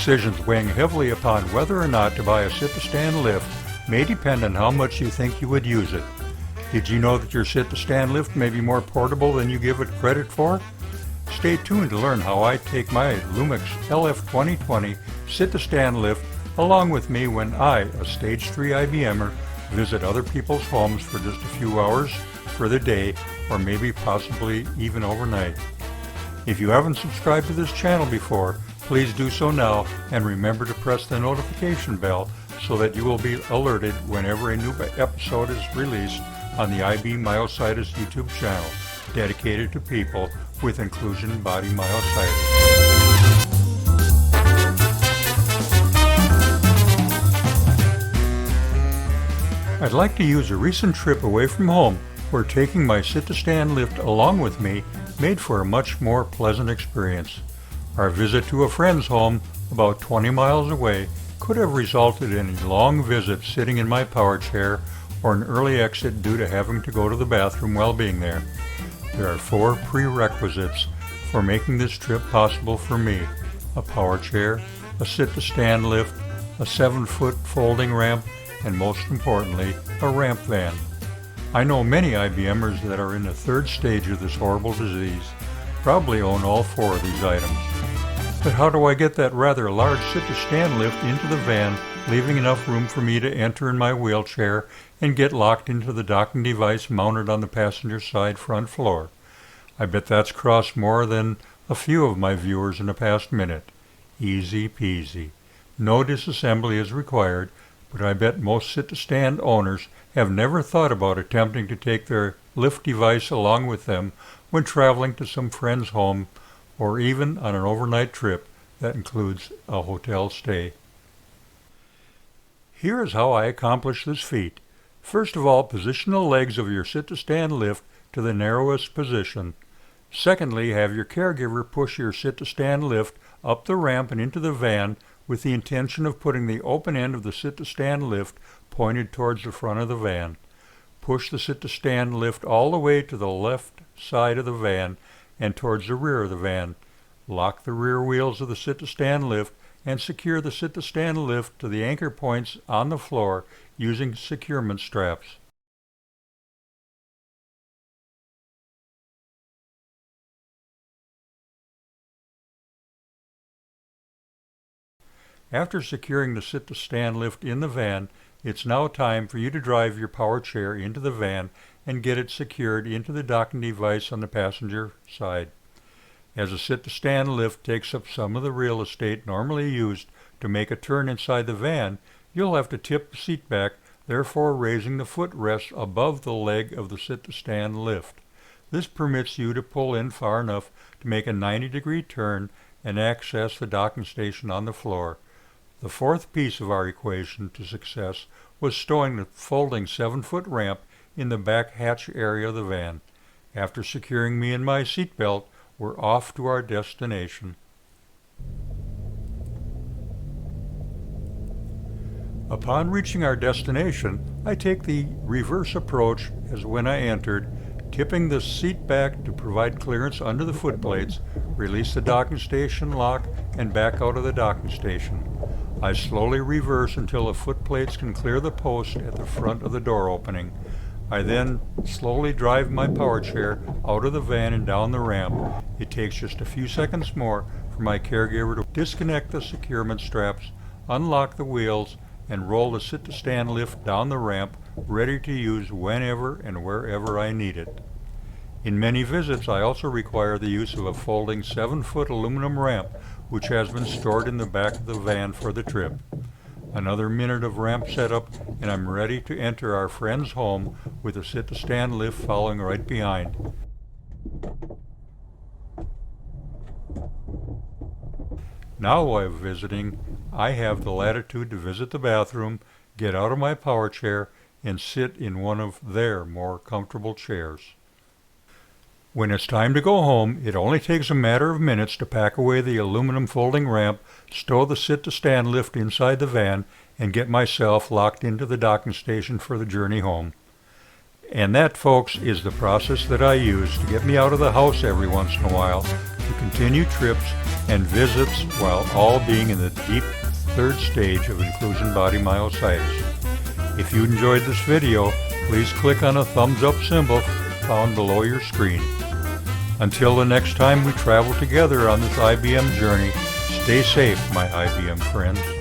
decisions weighing heavily upon whether or not to buy a sit-to-stand lift may depend on how much you think you would use it. Did you know that your sit-to-stand lift may be more portable than you give it credit for? Stay tuned to learn how I take my Lumix LF2020 sit-to-stand lift along with me when I, a Stage 3 IBMer, visit other people's homes for just a few hours for the day or maybe possibly even overnight. If you haven't subscribed to this channel before, please do so now and remember to press the notification bell so that you will be alerted whenever a new episode is released on the IB Myositis YouTube channel dedicated to people with Inclusion Body Myositis. I'd like to use a recent trip away from home where taking my sit-to-stand lift along with me made for a much more pleasant experience. Our visit to a friend's home about 20 miles away could have resulted in a long visit sitting in my power chair or an early exit due to having to go to the bathroom while being there. There are 4 prerequisites for making this trip possible for me: a power chair, a sit-to-stand lift, a 7-foot folding ramp, and most importantly, a ramp van. I know many IBMers that are in the 3rd stage of this horrible disease probably own all 4 of these items. But how do I get that rather large sit-to-stand lift into the van, leaving enough room for me to enter in my wheelchair and get locked into the docking device mounted on the passenger side front floor? I bet that's crossed more than a few of my viewers in the past minute. Easy peasy. No disassembly is required, but I bet most sit-to-stand owners have never thought about attempting to take their lift device along with them when traveling to some friend's home or even on an overnight trip that includes a hotel stay. Here is how I accomplish this feat. First of all, position the legs of your sit-to-stand lift to the narrowest position. Secondly, have your caregiver push your sit-to-stand lift up the ramp and into the van with the intention of putting the open end of the sit-to-stand lift pointed towards the front of the van. Push the sit-to-stand lift all the way to the left side of the van and towards the rear of the van. Lock the rear wheels of the sit-to-stand lift and secure the sit-to-stand lift to the anchor points on the floor using securement straps. After securing the sit-to-stand lift in the van, it's now time for you to drive your power chair into the van and get it secured into the docking device on the passenger side. As a sit-to-stand lift takes up some of the real estate normally used to make a turn inside the van, you'll have to tip the seat back, therefore raising the footrest above the leg of the sit-to-stand lift. This permits you to pull in far enough to make a 90-degree turn and access the docking station on the floor. The 4th piece of our equation to success was stowing the folding 7-foot ramp in the back hatch area of the van. After securing me in my seatbelt, we're off to our destination. Upon reaching our destination, I take the reverse approach as when I entered, tipping the seat back to provide clearance under the footplates, release the docking station lock, and back out of the docking station. I slowly reverse until the footplates can clear the post at the front of the door opening. I then slowly drive my power chair out of the van and down the ramp. It takes just a few seconds more for my caregiver to disconnect the securement straps, unlock the wheels, and roll the sit-to-stand lift down the ramp, ready to use whenever and wherever I need it. In many visits, I also require the use of a folding 7-foot aluminum ramp, which has been stored in the back of the van for the trip. Another minute of ramp setup, and I'm ready to enter our friend's home with a sit-to-stand lift following right behind. Now while visiting, I have the latitude to visit the bathroom, get out of my power chair, and sit in one of their more comfortable chairs. When it's time to go home, it only takes a matter of minutes to pack away the aluminum folding ramp, stow the sit-to-stand lift inside the van, and get myself locked into the docking station for the journey home. And that, folks, is the process that I use to get me out of the house every once in a while, to continue trips and visits while all being in the deep third stage of inclusion body myositis. If you enjoyed this video, please click on a thumbs up symbol found below your screen. Until the next time we travel together on this IBM journey, stay safe, my IBM friends.